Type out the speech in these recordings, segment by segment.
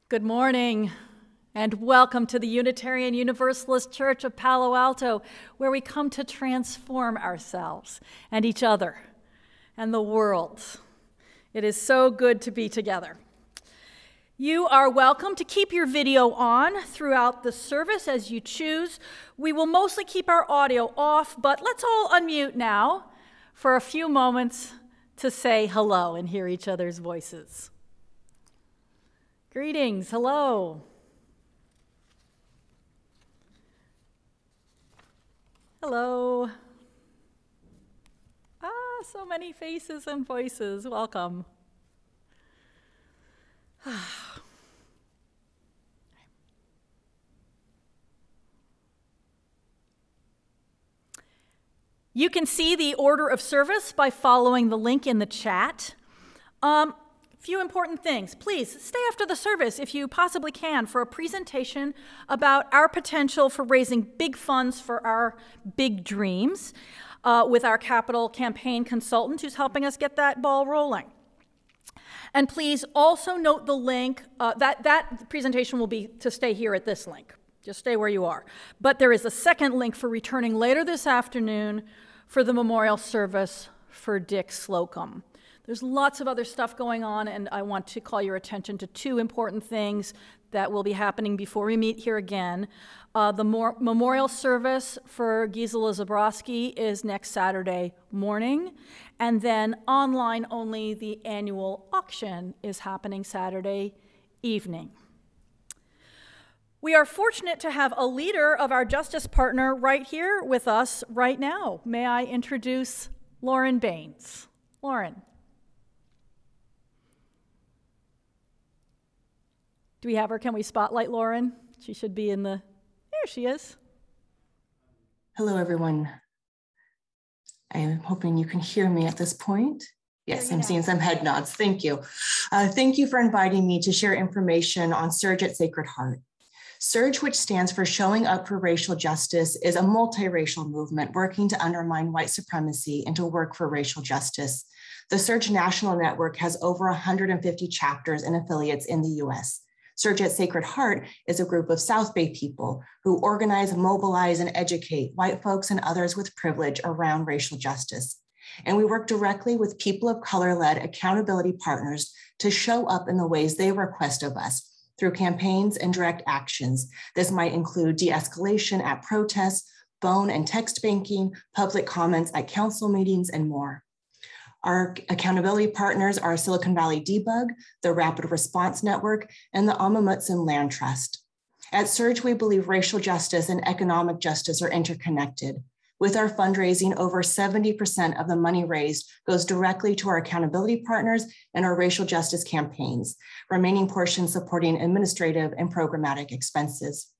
Good morning, and welcome to the Unitarian Universalist Church of Palo Alto, where we come to transform ourselves and each other and the world. It is so good to be together. You are welcome to keep your video on throughout the service as you choose. We will mostly keep our audio off, but let's all unmute now for a few moments to say hello and hear each other's voices. Greetings, hello. Hello. So many faces and voices. Welcome. You can see the order of service by following the link in the chat. Few important things. Please stay after the service if you possibly can for a presentation about our potential for raising big funds for our big dreams with our capital campaign consultant who's helping us get that ball rolling. And please also note the link, that presentation will be to stay here at this link. Just stay where you are. But there is a second link for returning later this afternoon for the memorial service for Dick Slocum. There's lots of other stuff going on, and I want to call your attention to two important things that will be happening before we meet here again. The memorial service for Gisela Zabrowski is next Saturday morning, and then online only the annual auction is happening Saturday evening. We are fortunate to have a leader of our Justice Partner right here with us right now. May I introduce Lauren Baines. Lauren. Do we have her? Can we spotlight Lauren? She should be in the, there she is. Hello, everyone. I am hoping you can hear me at this point. Yes, I'm seeing some head nods. Thank you. Thank you for inviting me to share information on Surge at Sacred Heart. Surge, which stands for Showing Up for Racial Justice, is a multiracial movement working to undermine white supremacy and to work for racial justice. The Surge National Network has over 150 chapters and affiliates in the US. Surge at Sacred Heart is a group of South Bay people who organize, mobilize, and educate white folks and others with privilege around racial justice. And we work directly with people of color-led accountability partners to show up in the ways they request of us through campaigns and direct actions. This might include de-escalation at protests, phone and text banking, public comments at council meetings, and more. Our accountability partners are Silicon Valley Debug, the Rapid Response Network, and the Amamutsun Land Trust. At Surge, we believe racial justice and economic justice are interconnected. With our fundraising, over 70% of the money raised goes directly to our accountability partners and our racial justice campaigns, remaining portions supporting administrative and programmatic expenses.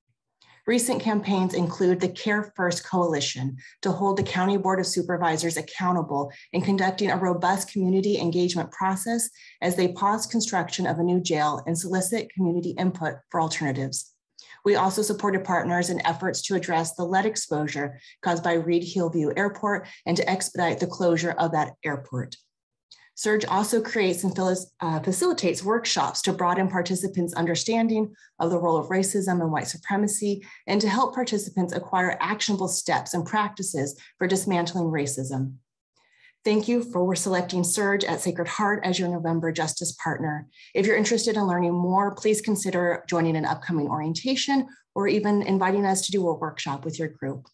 Recent campaigns include the Care First Coalition to hold the County Board of Supervisors accountable in conducting a robust community engagement process as they pause construction of a new jail and solicit community input for alternatives. We also supported partners in efforts to address the lead exposure caused by Reed-Hillview Airport and to expedite the closure of that airport. Surge also creates and facilitates workshops to broaden participants' understanding of the role of racism and white supremacy, and to help participants acquire actionable steps and practices for dismantling racism. Thank you for selecting Surge at Sacred Heart as your November Justice Partner. If you're interested in learning more, please consider joining an upcoming orientation or even inviting us to do a workshop with your group.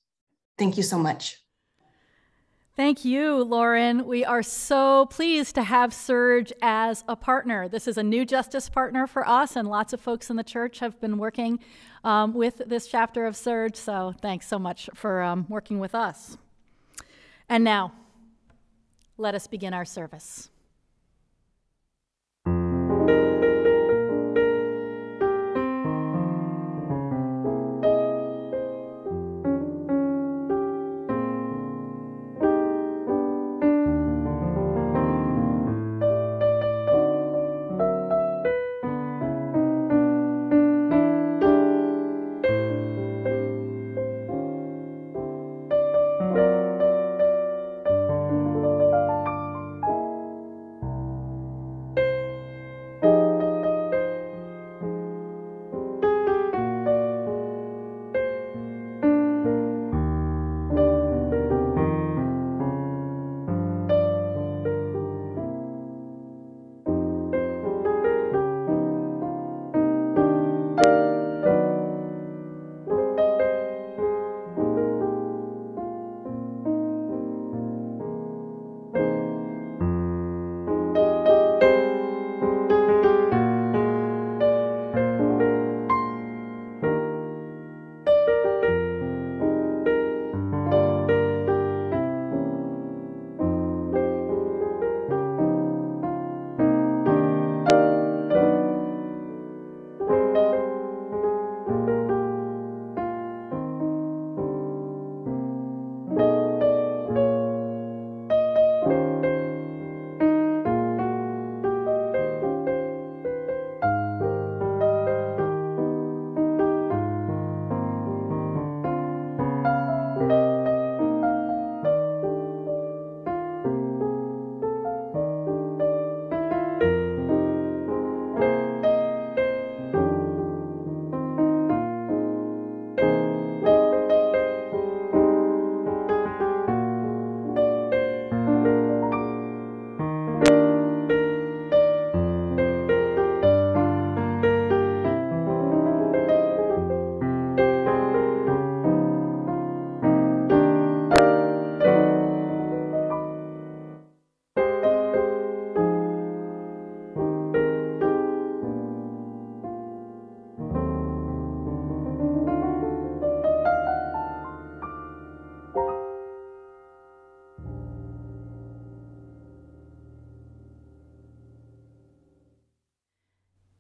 Thank you so much. Thank you, Lauren. We are so pleased to have Surge as a partner. This is a new justice partner for us, and lots of folks in the church have been working with this chapter of Surge, so thanks so much for working with us. And now, let us begin our service.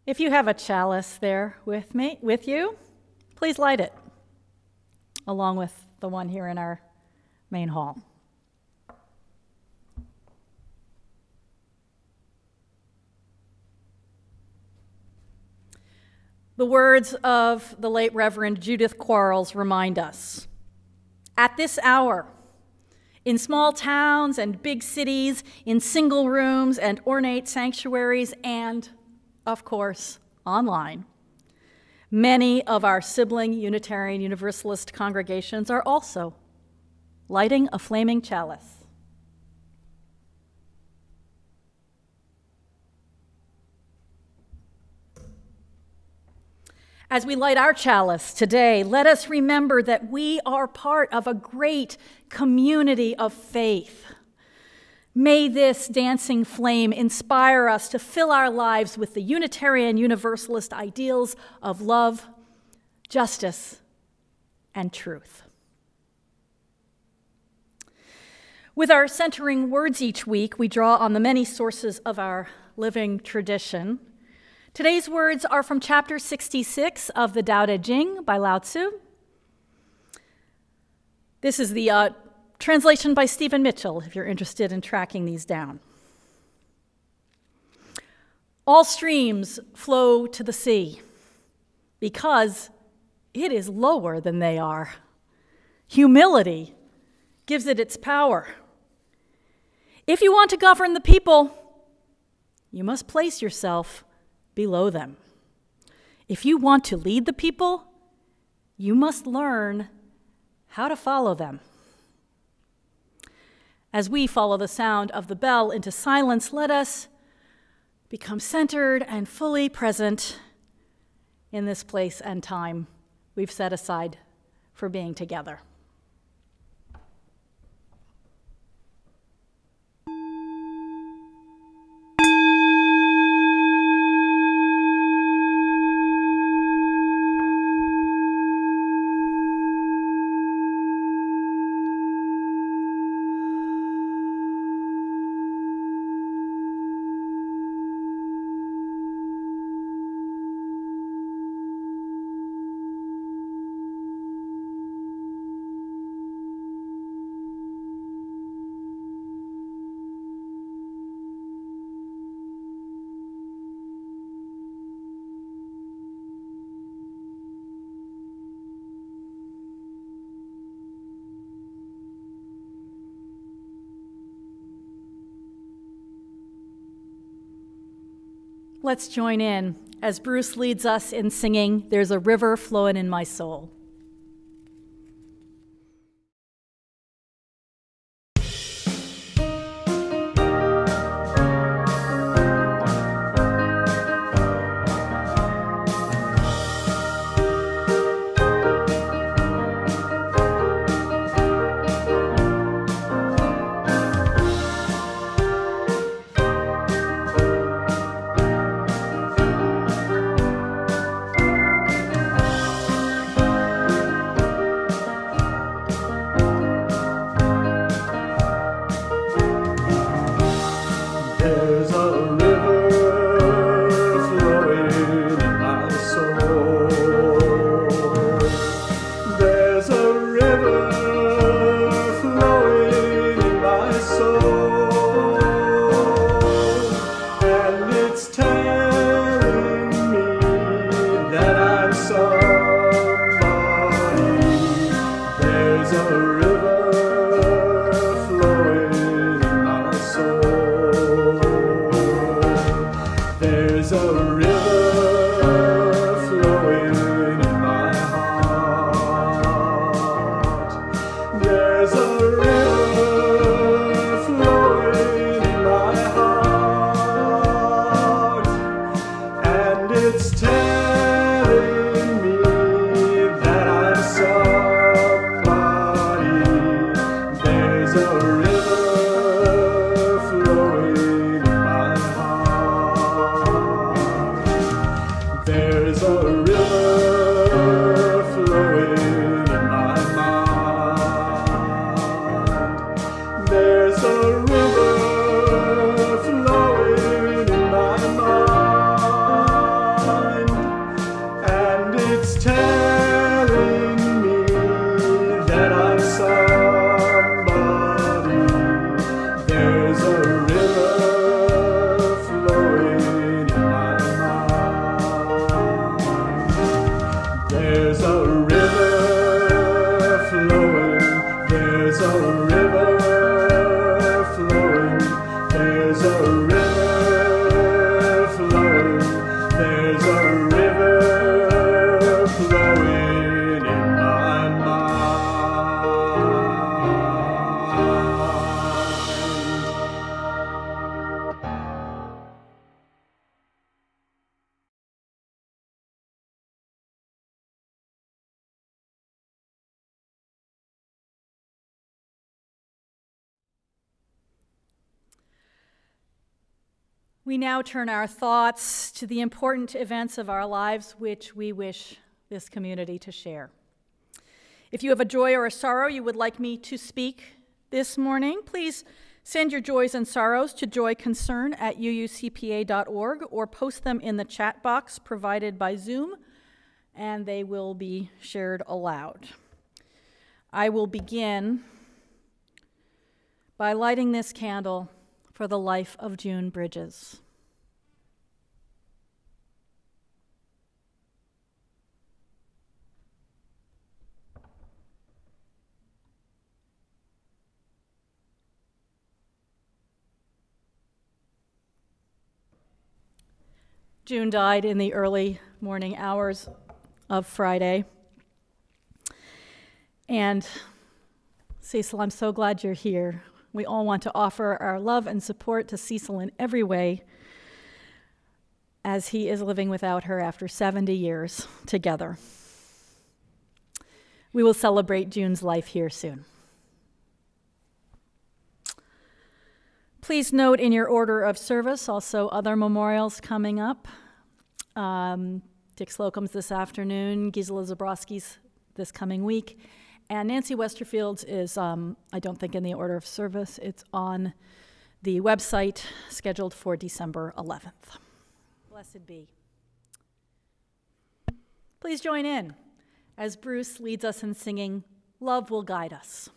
If you have a chalice there with you, please light it, along with the one here in our main hall. The words of the late Reverend Judith Quarles remind us, at this hour, in small towns and big cities, in single rooms and ornate sanctuaries, and, of course, online, many of our sibling Unitarian Universalist congregations are also lighting a flaming chalice. As we light our chalice today, let us remember that we are part of a great community of faith. May this dancing flame inspire us to fill our lives with the Unitarian Universalist ideals of love, justice, and truth. With our centering words each week, we draw on the many sources of our living tradition. Today's words are from chapter 66 of the Tao Te Ching by Lao Tzu. This is the translation by Stephen Mitchell, if you're interested in tracking these down. All streams flow to the sea because it is lower than they are. Humility gives it its power. If you want to govern the people, you must place yourself below them. If you want to lead the people, you must learn how to follow them. As we follow the sound of the bell into silence, let us become centered and fully present in this place and time we've set aside for being together. Let's join in as Bruce leads us in singing, "There's a River Flowing in My Soul." We now turn our thoughts to the important events of our lives which we wish this community to share. If you have a joy or a sorrow you would like me to speak this morning, please send your joys and sorrows to joyconcern@uucpa.org or post them in the chat box provided by Zoom, and they will be shared aloud. I will begin by lighting this candle for the life of June Bridges. June died in the early morning hours of Friday. And Cecil, I'm so glad you're here. We all want to offer our love and support to Cecil in every way as he is living without her after 70 years together. We will celebrate June's life here soon. Please note in your order of service also other memorials coming up. Dick Slocum's this afternoon, Gisela Zabrowski's this coming week, and Nancy Westerfield's is, I don't think in the order of service, it's on the website scheduled for December 11th. Blessed be. Please join in as Bruce leads us in singing, "Love Will Guide Us."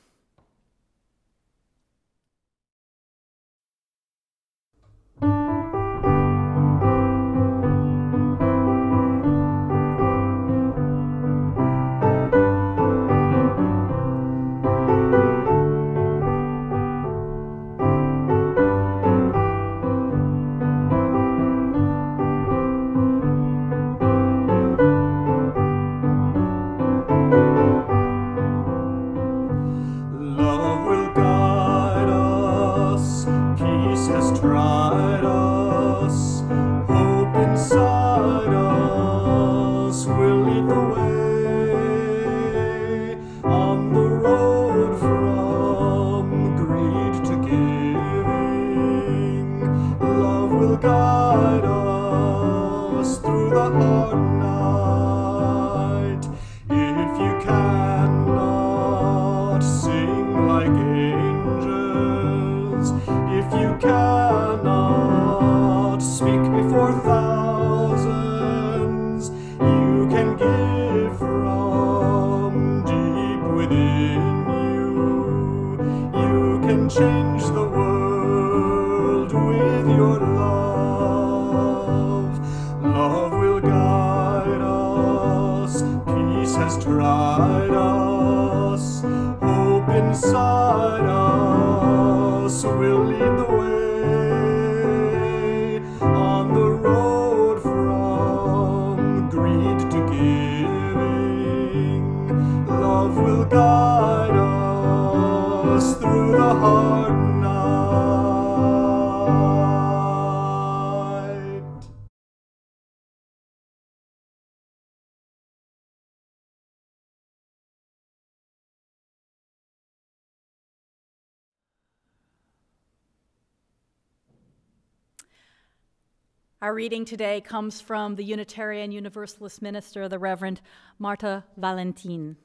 Our reading today comes from the Unitarian Universalist minister, the Reverend Marta Valentin.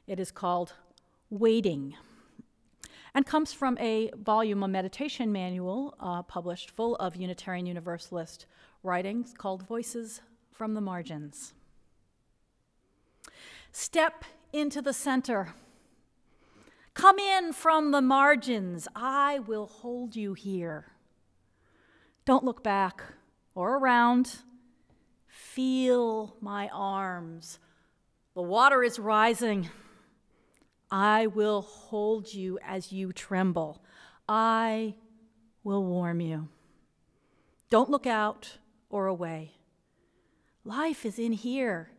It is called Waiting, and comes from a volume, a meditation manual published full of Unitarian Universalist writings called Voices from the Margins. Step into the center. Come in from the margins. I will hold you here. Don't look back or around. Feel my arms. The water is rising. I will hold you as you tremble. I will warm you. Don't look out or away. Life is in here,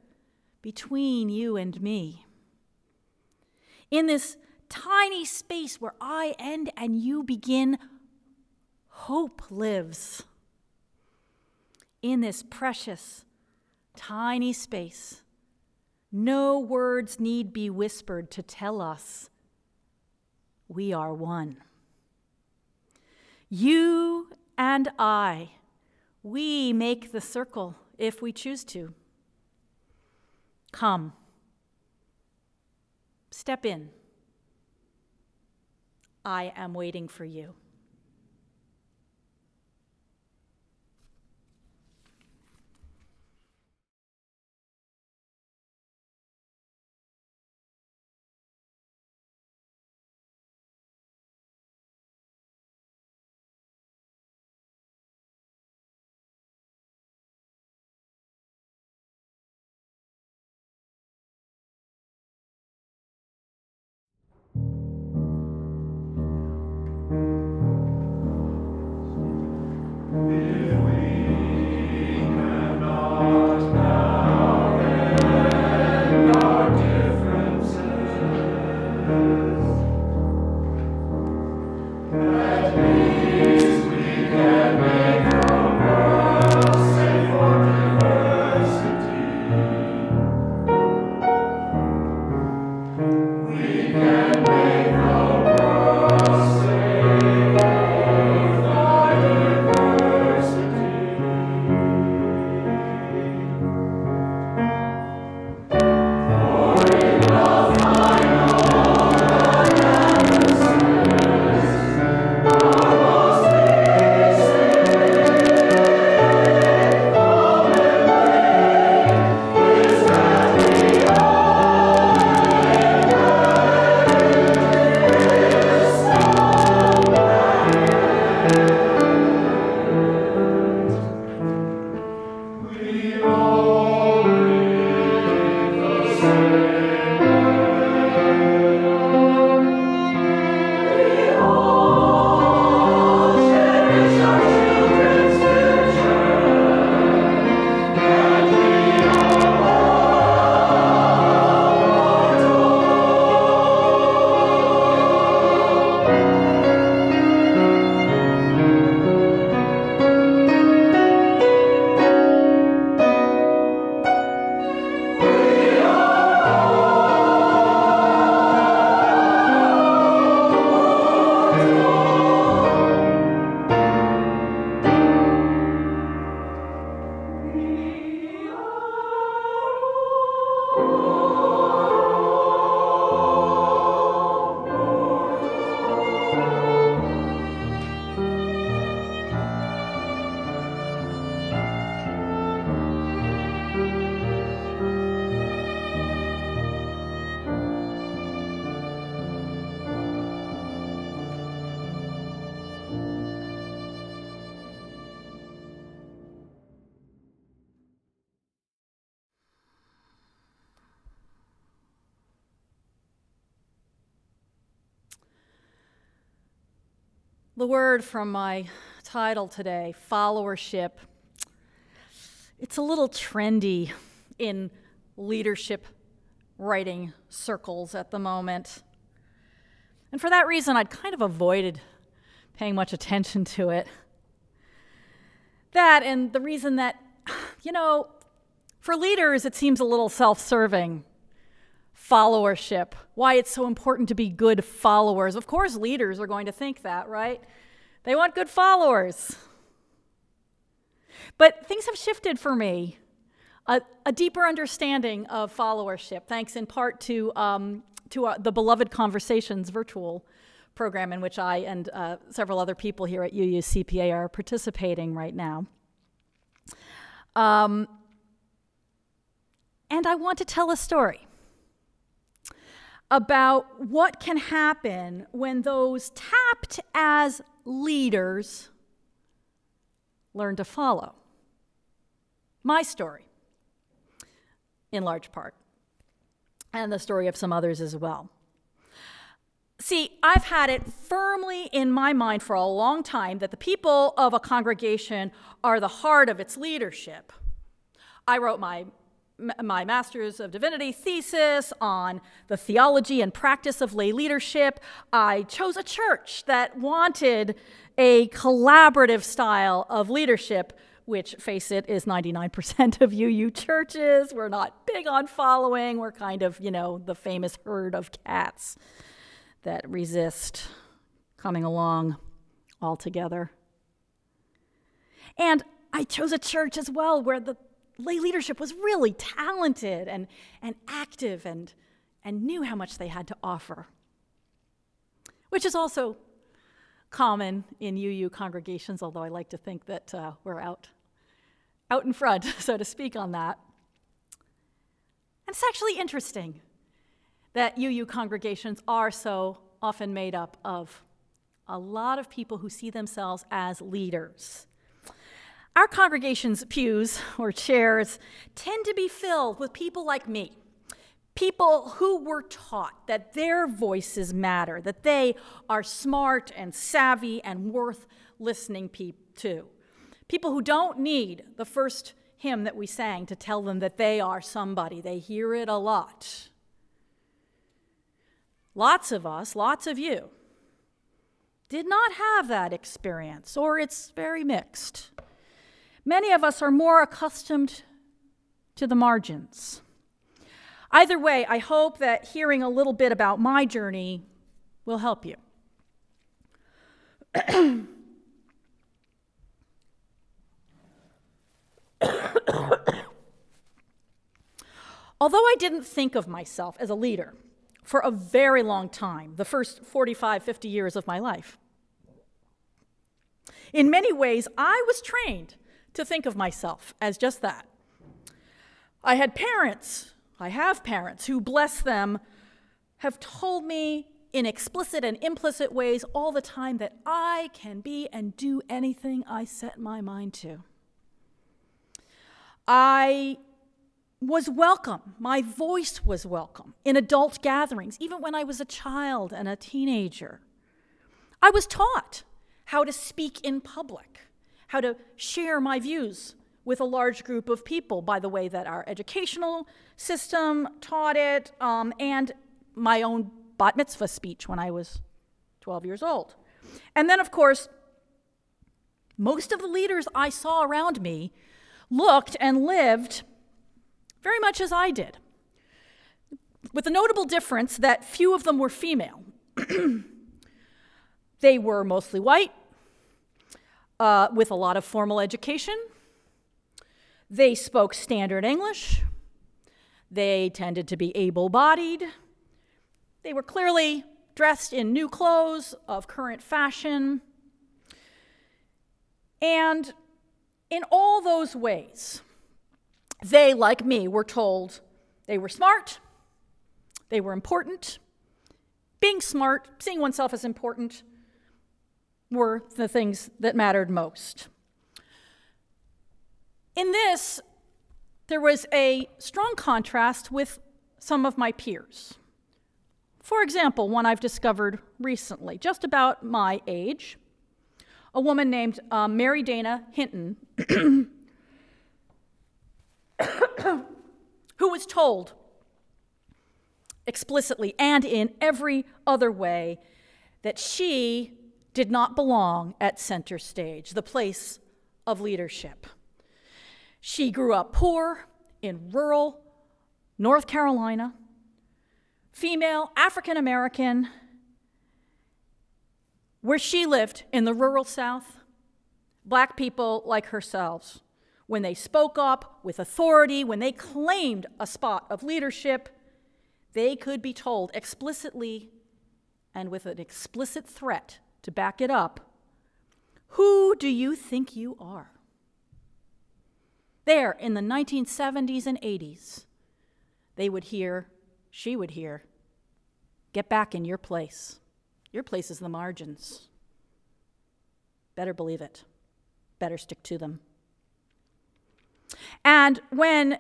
between you and me. In this tiny space where I end and you begin, hope lives. In this precious, tiny space, no words need be whispered to tell us we are one. You and I We make the circle if we choose to. Come. Step in. I am waiting for you. The word from my title today, followership, it's a little trendy in leadership writing circles at the moment. And for that reason, I'd kind of avoided paying much attention to it. That and the reason that, for leaders, it seems a little self-serving. Followership, why it's so important to be good followers. Of course, leaders are going to think that, right? They want good followers. But things have shifted for me. A deeper understanding of followership, thanks in part to the Beloved Conversations virtual program in which I and several other people here at UUCPA are participating right now. And I want to tell a story about what can happen when those tapped as leaders learn to follow. My story, in large part, and the story of some others as well. See, I've had it firmly in my mind for a long time that the people of a congregation are the heart of its leadership. I wrote my Master's of Divinity thesis on the theology and practice of lay leadership. I chose a church that wanted a collaborative style of leadership, which, face it, is 99% of UU churches. We're not big on following. We're kind of, the famous herd of cats that resist coming along all together. And I chose a church as well where the lay leadership was really talented and active and knew how much they had to offer, which is also common in UU congregations, although I like to think that we're out in front, so to speak, on that. And it's actually interesting that UU congregations are so often made up of a lot of people who see themselves as leaders. Our congregation's pews or chairs tend to be filled with people like me, people who were taught that their voices matter, that they are smart and savvy and worth listening to. People who don't need the first hymn that we sang to tell them that they are somebody. They hear it a lot. Lots of us, lots of you, did not have that experience, or it's very mixed. Many of us are more accustomed to the margins. Either way, I hope that hearing a little bit about my journey will help you. Although I didn't think of myself as a leader for a very long time, the first 45, 50 years of my life, in many ways, I was trained to think of myself as just that. I have parents who, bless them, have told me in explicit and implicit ways all the time that I can be and do anything I set my mind to. I was welcome, my voice was welcome in adult gatherings, even when I was a child and a teenager. I was taught how to speak in public, how to share my views with a large group of people, by the way that our educational system taught it, and my own bat mitzvah speech when I was 12 years old. And then, of course, most of the leaders I saw around me looked and lived very much as I did, with the notable difference that few of them were female. They were mostly white, with a lot of formal education. They spoke standard English. They tended to be able-bodied. They were clearly dressed in new clothes of current fashion. And in all those ways, they, like me, were told they were smart, they were important. Being smart, seeing oneself as important, were the things that mattered most. In this, there was a strong contrast with some of my peers. For example, one I've discovered recently, just about my age, a woman named Mary Dana Hinton, who was told explicitly and in every other way that she did not belong at center stage, the place of leadership. She grew up poor in rural North Carolina, female, African American. Where she lived in the rural South, black people like herself, when they spoke up with authority, when they claimed a spot of leadership, they could be told explicitly and with an explicit threat to back it up, "Who do you think you are?" There in the 1970s and 80s, they would hear, she would hear, "Get back in your place. Your place is the margins." Better believe it. Better stick to them. And when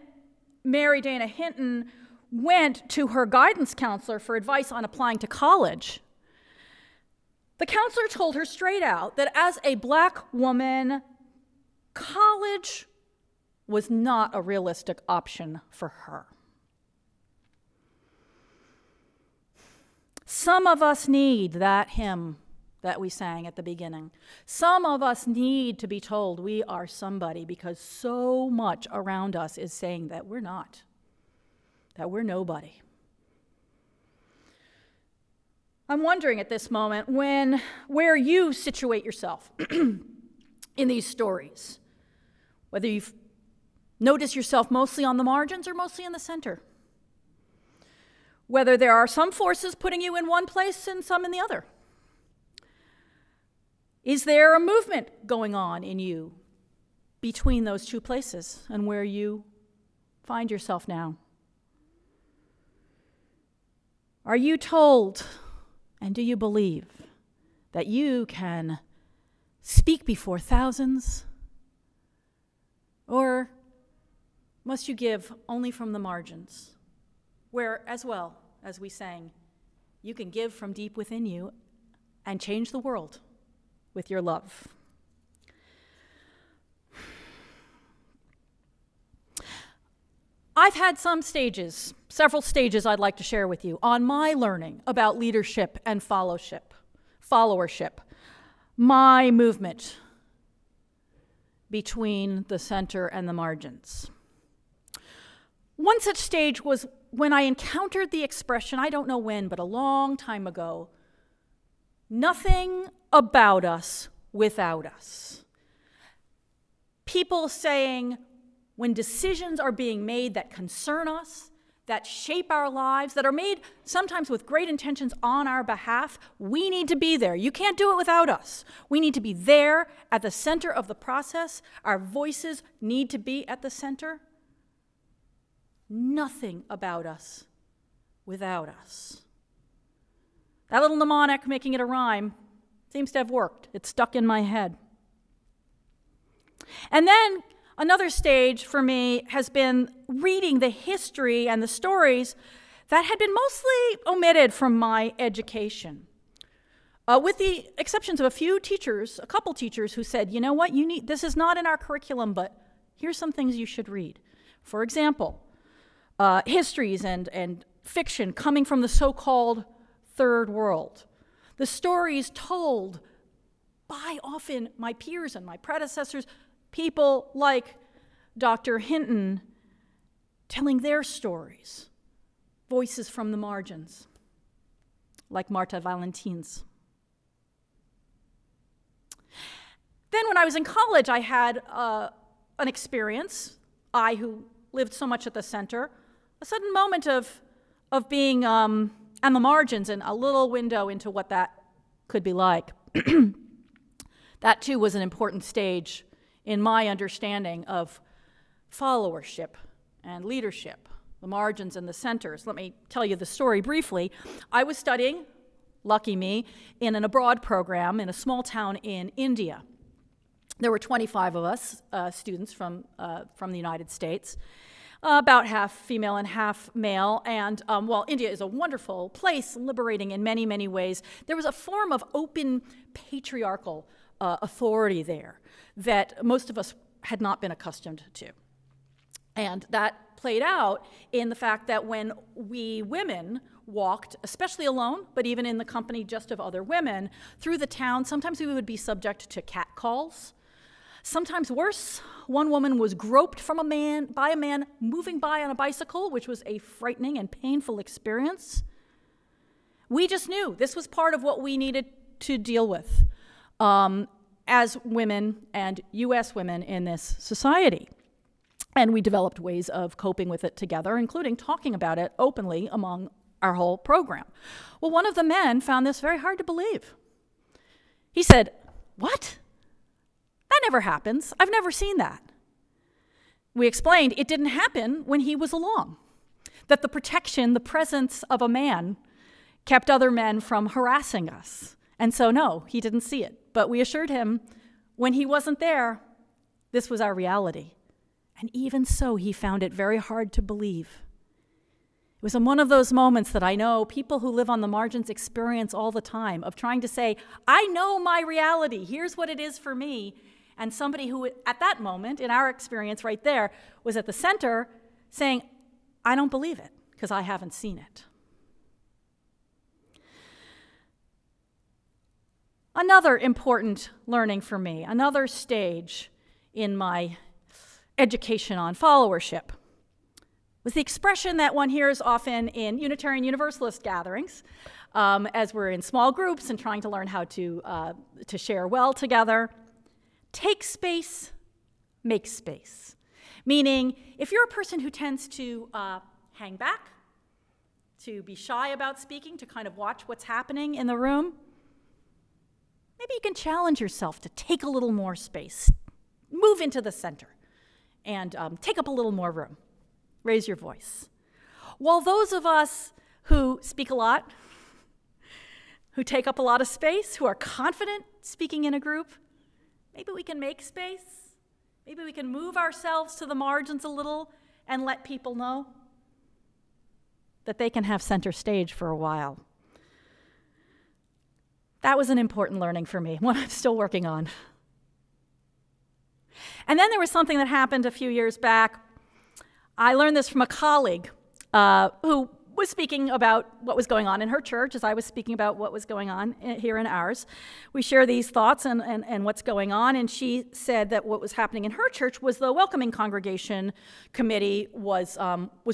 Mary Dana Hinton went to her guidance counselor for advice on applying to college, the counselor told her straight out that as a black woman, college was not a realistic option for her. Some of us need that hymn that we sang at the beginning. Some of us need to be told we are somebody because so much around us is saying that we're not, that we're nobody. I'm wondering at this moment where you situate yourself in these stories. whether you've noticed yourself mostly on the margins or mostly in the center, whether there are some forces putting you in one place and some in the other. Is there a movement going on in you between those two places and where you find yourself now? Are you told, and do you believe, that you can speak before thousands? Or must you give only from the margins, where, as well as we sang, you can give from deep within you and change the world with your love? I've had several stages I'd like to share with you on my learning about leadership and followership, my movement between the center and the margins. One such stage was when I encountered the expression, I don't know when, but a long time ago, nothing about us without us. People saying, when decisions are being made that concern us, that shape our lives, that are made sometimes with great intentions on our behalf, we need to be there. You can't do it without us. We need to be there at the center of the process. Our voices need to be at the center. Nothing about us without us. That little mnemonic, making it a rhyme, seems to have worked. It's stuck in my head. And then another stage for me has been reading the history and the stories that had been mostly omitted from my education, with the exceptions of a couple teachers who said, you know what, this is not in our curriculum, but here's some things you should read. For example, histories and fiction coming from the so-called third world. The stories told by often my peers and my predecessors, people like Dr. Hinton telling their stories, voices from the margins, like Marta Valentin's. Then when I was in college, I had an experience, I who lived so much at the center, a sudden moment of being on the margins and a little window into what that could be like. That too was an important stage in my understanding of followership and leadership, the margins and the centers. Let me tell you the story briefly. I was studying, lucky me, in an abroad program in a small town in India. There were 25 of us, students from the United States, about half female and half male. And while India is a wonderful place, liberating in many, many ways, there was a form of open patriarchal authority there that most of us had not been accustomed to. And that played out in the fact that when we women walked, especially alone, but even in the company just of other women, through the town, sometimes we would be subject to catcalls. Sometimes worse, one woman was groped by a man moving by on a bicycle, which was a frightening and painful experience. We just knew this was part of what we needed to deal with as women and U.S. women in this society. And we developed ways of coping with it together, including talking about it openly among our whole program. Well, one of the men found this very hard to believe. He said, "What? That never happens. I've never seen that." We explained it didn't happen when he was along, that the protection, the presence of a man kept other men from harassing us. And so, no, he didn't see it. But we assured him when he wasn't there, this was our reality. And even so, he found it very hard to believe. It was in one of those moments that I know people who live on the margins experience all the time, of trying to say, I know my reality, here's what it is for me. And somebody who, at that moment, in our experience right there, was at the center saying, I don't believe it, because I haven't seen it. Another important learning for me, another stage in my education on followership, was the expression that one hears often in Unitarian Universalist gatherings, as we're in small groups and trying to learn how to share well together. Take space, make space. Meaning, if you're a person who tends to hang back, to be shy about speaking, to kind of watch what's happening in the room, maybe you can challenge yourself to take a little more space, move into the center, and take up a little more room. Raise your voice. While those of us who speak a lot, who take up a lot of space, who are confident speaking in a group, maybe we can make space. Maybe we can move ourselves to the margins a little and let people know that they can have center stage for a while. That was an important learning for me, one I'm still working on. And then there was something that happened a few years back. I learned this from a colleague who was speaking about what was going on in her church as I was speaking about what was going on here in ours. We share these thoughts and what's going on, and she said that what was happening in her church was the Welcoming Congregation Committee was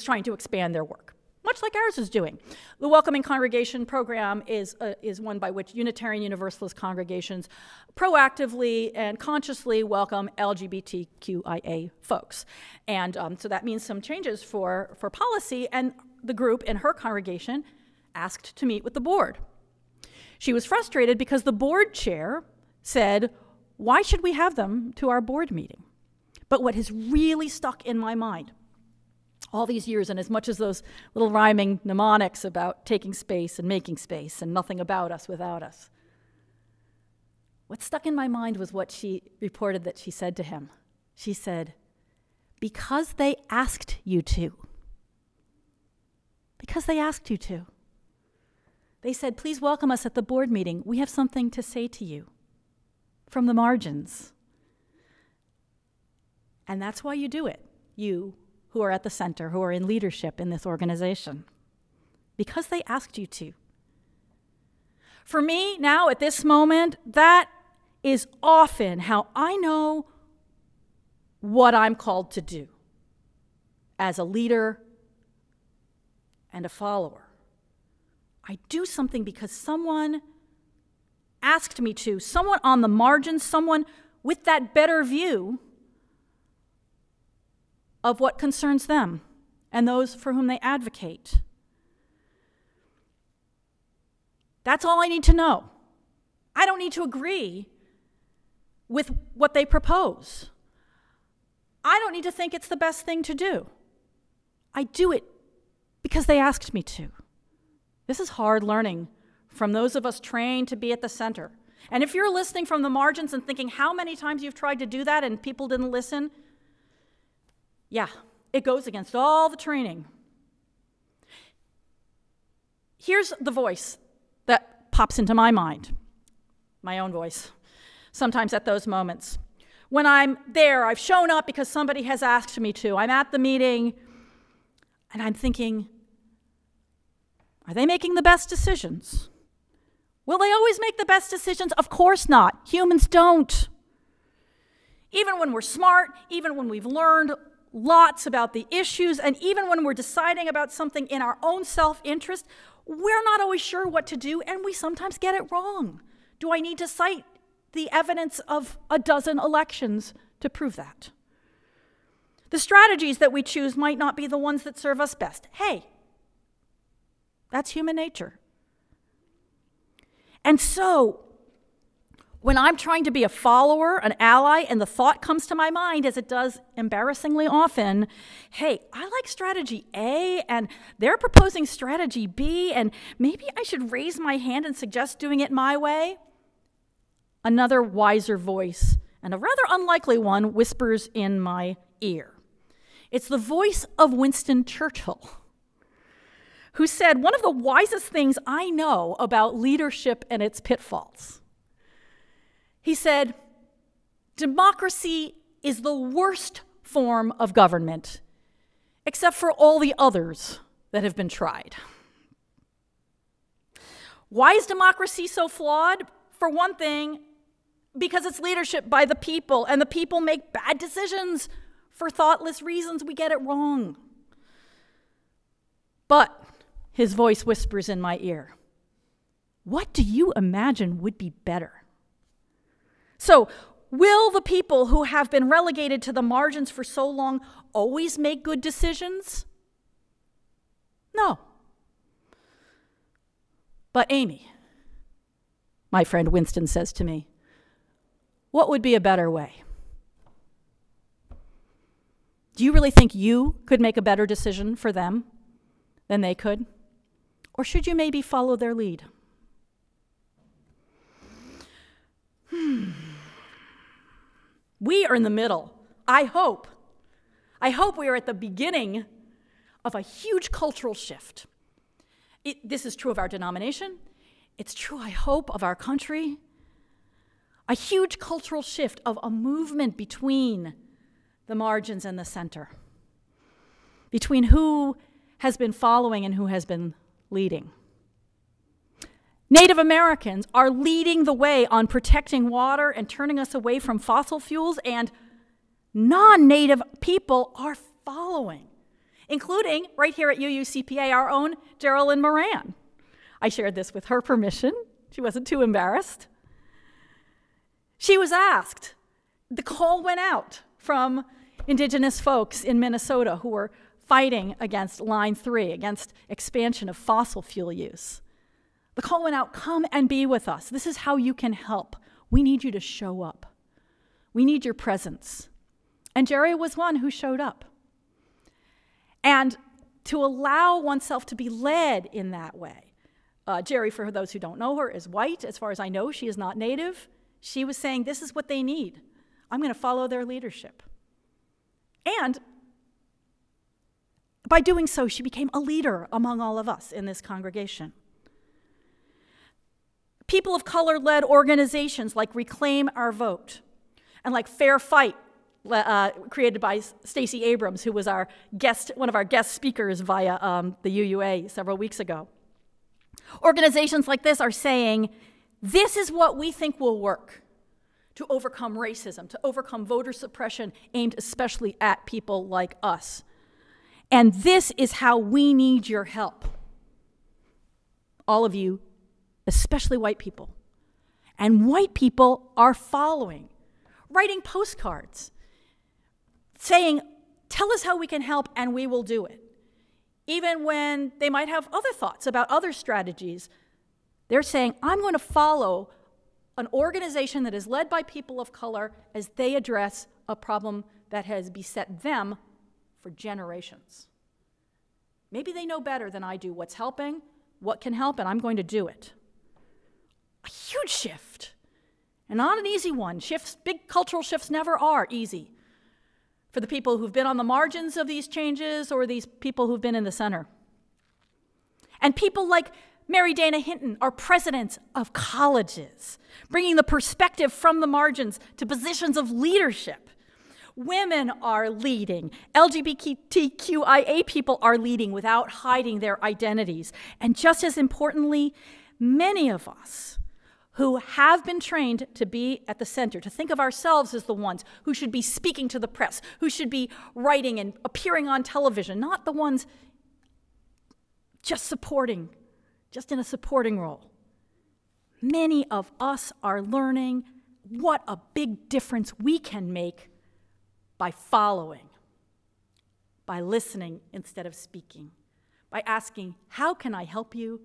trying to expand their work, much like ours is doing. The Welcoming Congregation program is one by which Unitarian Universalist congregations proactively and consciously welcome LGBTQIA folks. And so that means some changes for policy, and the group in her congregation asked to meet with the board. She was frustrated because the board chair said, "Why should we have them to our board meeting?" But what has really stuck in my mind all these years, and as much as those little rhyming mnemonics about taking space and making space and nothing about us without us, what stuck in my mind was what she reported that she said to him. She said, "Because they asked you to." Because they asked you to. They said, "Please welcome us at the board meeting. We have something to say to you from the margins." And that's why you do it, you who are at the center, who are in leadership in this organization. Because they asked you to. For me, now at this moment, that is often how I know what I'm called to do as a leader and a follower. I do something because someone asked me to, someone on the margins, someone with that better view of what concerns them and those for whom they advocate. That's all I need to know. I don't need to agree with what they propose. I don't need to think it's the best thing to do. I do it because they asked me to. This is hard learning from those of us trained to be at the center. And if you're listening from the margins and thinking how many times you've tried to do that and people didn't listen, yeah, it goes against all the training. Here's the voice that pops into my mind, my own voice, sometimes at those moments. When I'm there, I've shown up because somebody has asked me to. I'm at the meeting, and I'm thinking, are they making the best decisions? Will they always make the best decisions? Of course not. Humans don't. Even when we're smart, even when we've learned lots about the issues, and even when we're deciding about something in our own self-interest, we're not always sure what to do, and we sometimes get it wrong. Do I need to cite the evidence of a dozen elections to prove that? The strategies that we choose might not be the ones that serve us best. Hey, that's human nature. And so, when I'm trying to be a follower, an ally, and the thought comes to my mind, as it does embarrassingly often, hey, I like strategy A, and they're proposing strategy B, and maybe I should raise my hand and suggest doing it my way. Another wiser voice, and a rather unlikely one, whispers in my ear. It's the voice of Winston Churchill, who said, one of the wisest things I know about leadership and its pitfalls. He said, democracy is the worst form of government, except for all the others that have been tried. Why is democracy so flawed? For one thing, because it's leadership by the people, and the people make bad decisions for thoughtless reasons. We get it wrong. But his voice whispers in my ear, what do you imagine would be better? So, Will the people who have been relegated to the margins for so long always make good decisions? No. But Amy, my friend Winston says to me, what would be a better way? Do you really think you could make a better decision for them than they could? Or should you maybe follow their lead? We are in the middle. I hope we are at the beginning of a huge cultural shift. This is true of our denomination. It's true, I hope, of our country. A huge cultural shift of a movement between the margins and the center, between who has been following and who has been leading. Native Americans are leading the way on protecting water and turning us away from fossil fuels, and non-Native people are following, including, right here at UUCPA, our own Geraldine Moran. I shared this with her permission. She wasn't too embarrassed. She was asked. The call went out from Indigenous folks in Minnesota who were fighting against Line 3, against expansion of fossil fuel use. The call went out, come and be with us. This is how you can help. We need you to show up. We need your presence. And Jerry was one who showed up. And to allow oneself to be led in that way. Jerry, for those who don't know her, is white. As far as I know, she is not Native. She was saying, this is what they need. I'm going to follow their leadership. And by doing so, she became a leader among all of us in this congregation. People of color-led organizations like Reclaim Our Vote and like Fair Fight, created by Stacey Abrams, who was one of our guest speakers via the UUA several weeks ago. Organizations like this are saying, this is what we think will work to overcome racism, to overcome voter suppression aimed especially at people like us. And this is how we need your help. All of you, especially white people. And white people are following, writing postcards, saying, tell us how we can help and we will do it. Even when they might have other thoughts about other strategies, they're saying, I'm going to follow an organization that is led by people of color as they address a problem that has beset them for generations. Maybe they know better than I do what's helping, what can help, and I'm going to do it. A huge shift, and not an easy one. Big cultural shifts never are easy for the people who've been on the margins of these changes or these people who've been in the center. And people like Mary Dana Hinton are presidents of colleges, bringing the perspective from the margins to positions of leadership. Women are leading. LGBTQIA people are leading without hiding their identities. And just as importantly, many of us who have been trained to be at the center, to think of ourselves as the ones who should be speaking to the press, who should be writing and appearing on television, not the ones just supporting, just in a supporting role. Many of us are learning what a big difference we can make by following, by listening instead of speaking, by asking, how can I help you,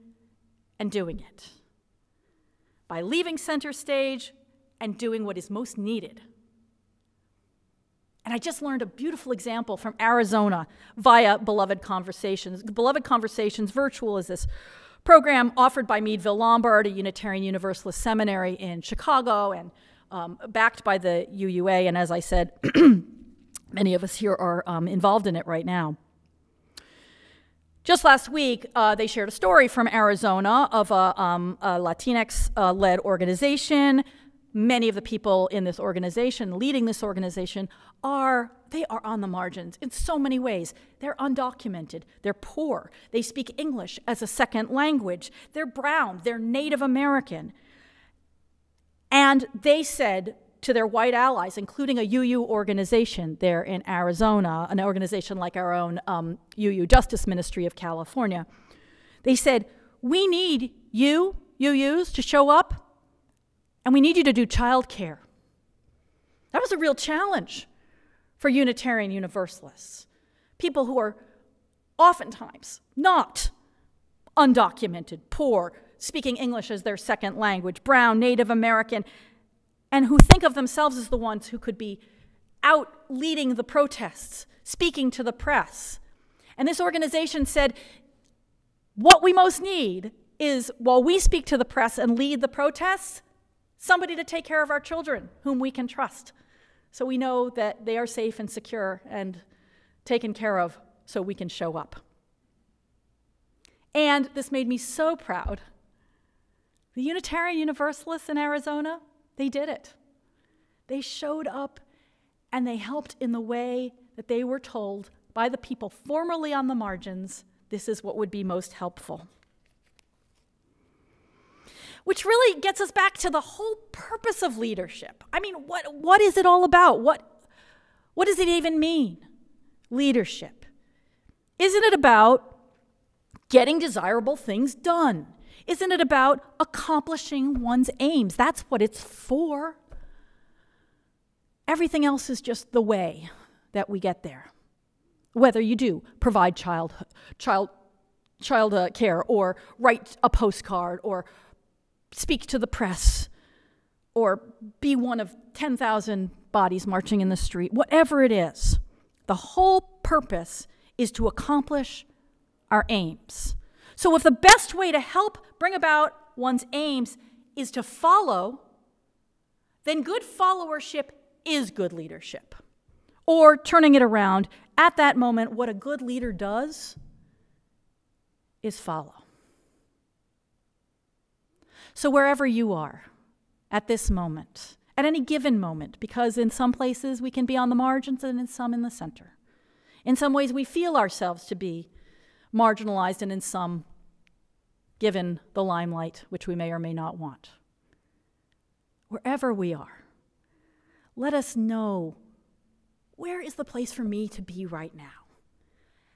and doing it. By leaving center stage and doing what is most needed. And I just learned a beautiful example from Arizona via Beloved Conversations. Beloved Conversations Virtual is this program offered by Meadville Lombard, a Unitarian Universalist seminary in Chicago, and backed by the UUA. And as I said, many of us here are involved in it right now. Just last week, they shared a story from Arizona of a Latinx-led organization. Many of the people in this organization, leading this organization, are on the margins in so many ways. They're undocumented, they're poor, they speak English as a second language, they're brown, they're Native American. And they said to their white allies, including a UU organization there in Arizona, an organization like our own UU Justice Ministry of California, they said, we need you, UUs, to show up, and we need you to do childcare. That was a real challenge for Unitarian Universalists, people who are oftentimes not undocumented, poor, speaking English as their second language, brown, Native American, and who think of themselves as the ones who could be out leading the protests, speaking to the press. And this organization said, what we most need is, while we speak to the press and lead the protests, somebody to take care of our children whom we can trust, so we know that they are safe and secure and taken care of, so we can show up. And this made me so proud. The Unitarian Universalists in Arizona, they did it. They showed up and they helped in the way that they were told by the people formerly on the margins, this is what would be most helpful. Which really gets us back to the whole purpose of leadership. I mean, what is it all about? What does it even mean, leadership? Isn't it about getting desirable things done? Isn't it about accomplishing one's aims? That's what it's for. Everything else is just the way that we get there. Whether you do provide child care, or write a postcard, or speak to the press, or be one of 10,000 bodies marching in the street, whatever it is, the whole purpose is to accomplish our aims. So if the best way to help bring about one's aims is to follow, then good followership is good leadership. Or turning it around, at that moment, what a good leader does is follow. So wherever you are at this moment, at any given moment, because in some places we can be on the margins and in some in the center. In some ways we feel ourselves to be marginalized, and in some given the limelight, which we may or may not want. Wherever we are, let us know, where is the place for me to be right now?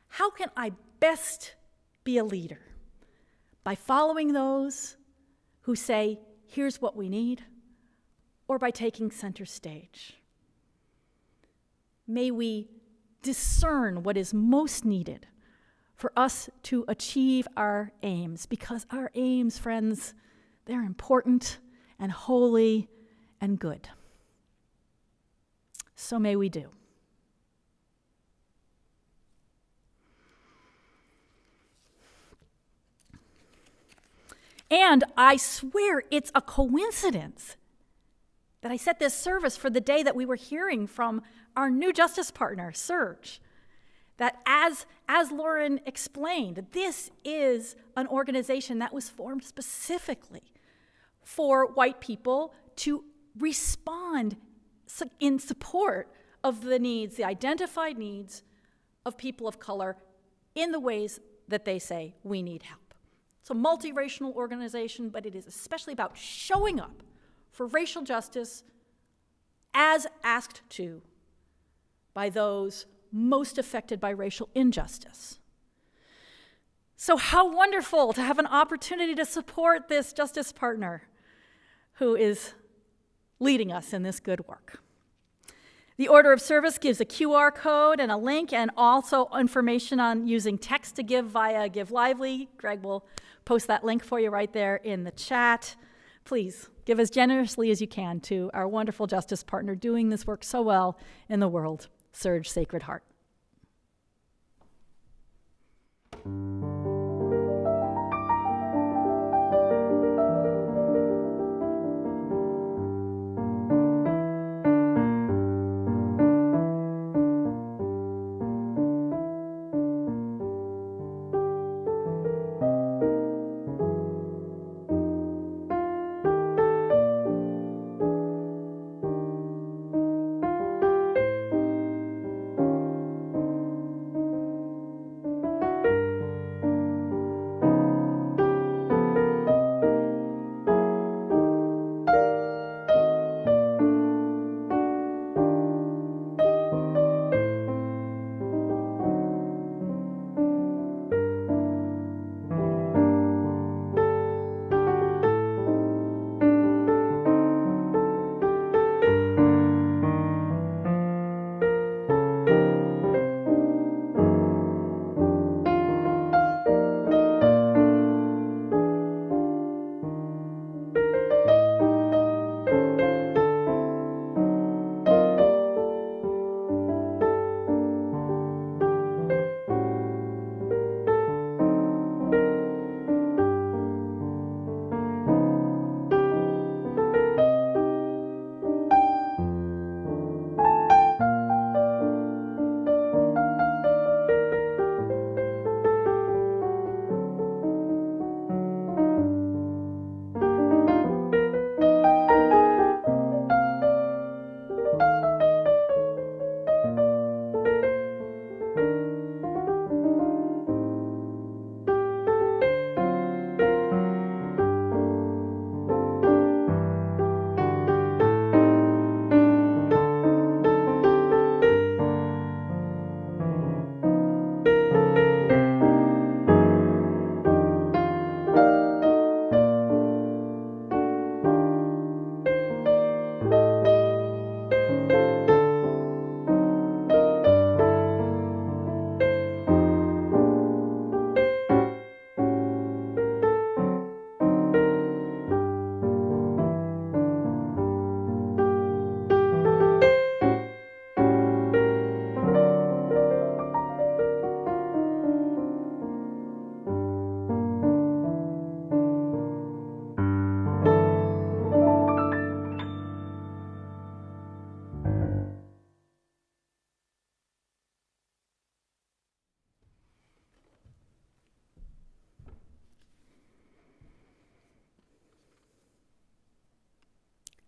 How can I best be a leader? By following those who say, here's what we need, or by taking center stage. May we discern what is most needed for us to achieve our aims, because our aims, friends, they're important and holy and good. So may we do. And I swear it's a coincidence that I set this service for the day that we were hearing from our new justice partner, Serge. That as Lauren explained, this is an organization that was formed specifically for white people to respond in support of the needs, the identified needs of people of color in the ways that they say we need help. It's a multiracial organization, but it is especially about showing up for racial justice as asked to by those most affected by racial injustice. So how wonderful to have an opportunity to support this justice partner who is leading us in this good work. The order of service gives a QR code and a link, and also information on using text to give via Give Lively. Greg will post that link for you right there in the chat. Please give as generously as you can to our wonderful justice partner doing this work so well in the world, Serge Sacred Heart.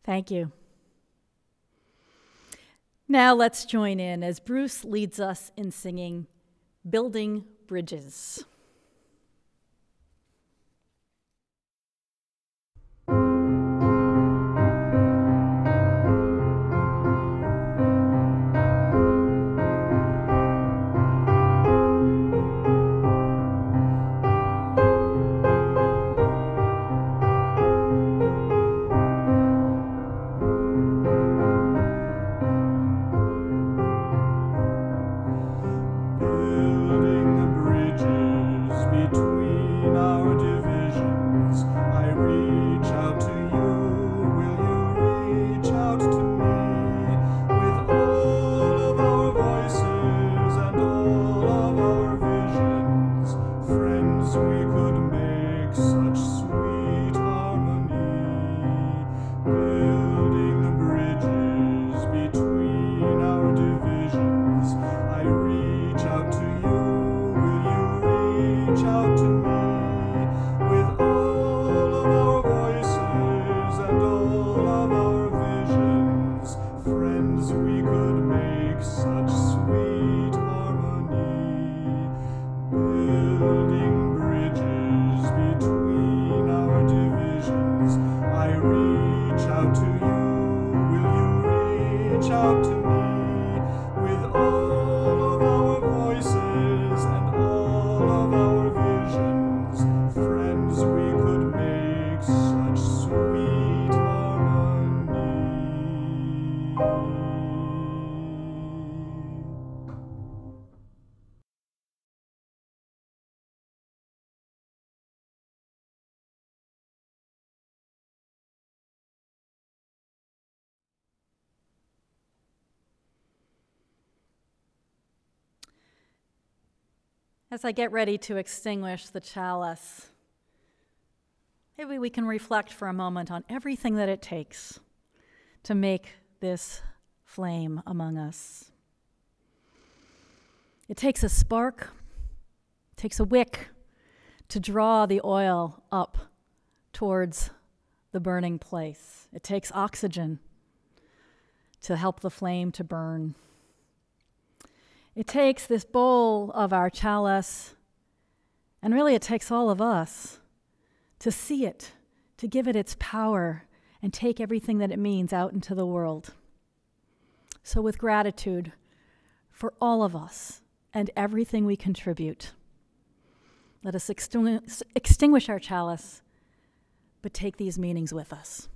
Thank you. Now let's join in as Bruce leads us in singing Building Bridges. As I get ready to extinguish the chalice, maybe we can reflect for a moment on everything that it takes to make this flame among us. It takes a spark, it takes a wick to draw the oil up towards the burning place. It takes oxygen to help the flame to burn. It takes this bowl of our chalice, and really it takes all of us to see it, to give it its power, and take everything that it means out into the world. So with gratitude for all of us and everything we contribute, let us extinguish our chalice, but take these meanings with us.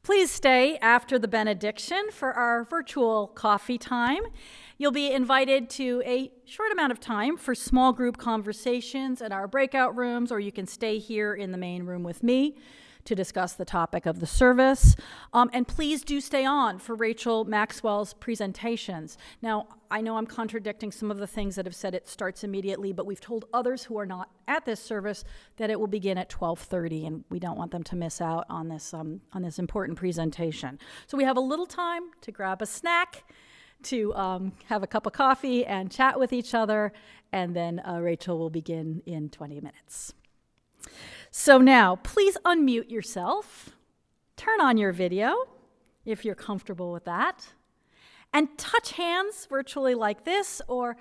Please stay after the benediction for our virtual coffee time. You'll be invited to a short amount of time for small group conversations in our breakout rooms, or you can stay here in the main room with me to discuss the topic of the service. And please do stay on for Rachel Maxwell's presentations. Now, I know I'm contradicting some of the things that have said it starts immediately, but we've told others who are not at this service that it will begin at 12:30, and we don't want them to miss out on this important presentation. So we have a little time to grab a snack, to have a cup of coffee and chat with each other, and then Rachel will begin in 20 minutes. So now, please unmute yourself, turn on your video, if you're comfortable with that, and touch hands virtually like this, or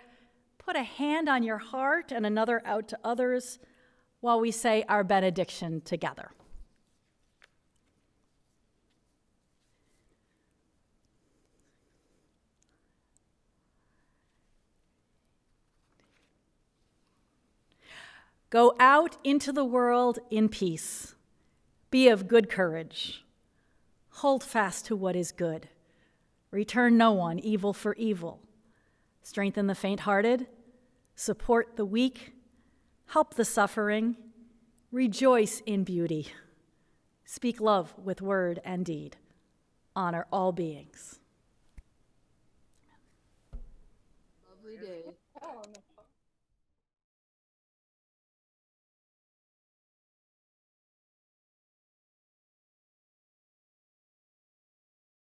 put a hand on your heart and another out to others while we say our benediction together. Go out into the world in peace. Be of good courage. Hold fast to what is good. Return no one evil for evil. Strengthen the faint-hearted. Support the weak. Help the suffering. Rejoice in beauty. Speak love with word and deed. Honor all beings. Lovely day.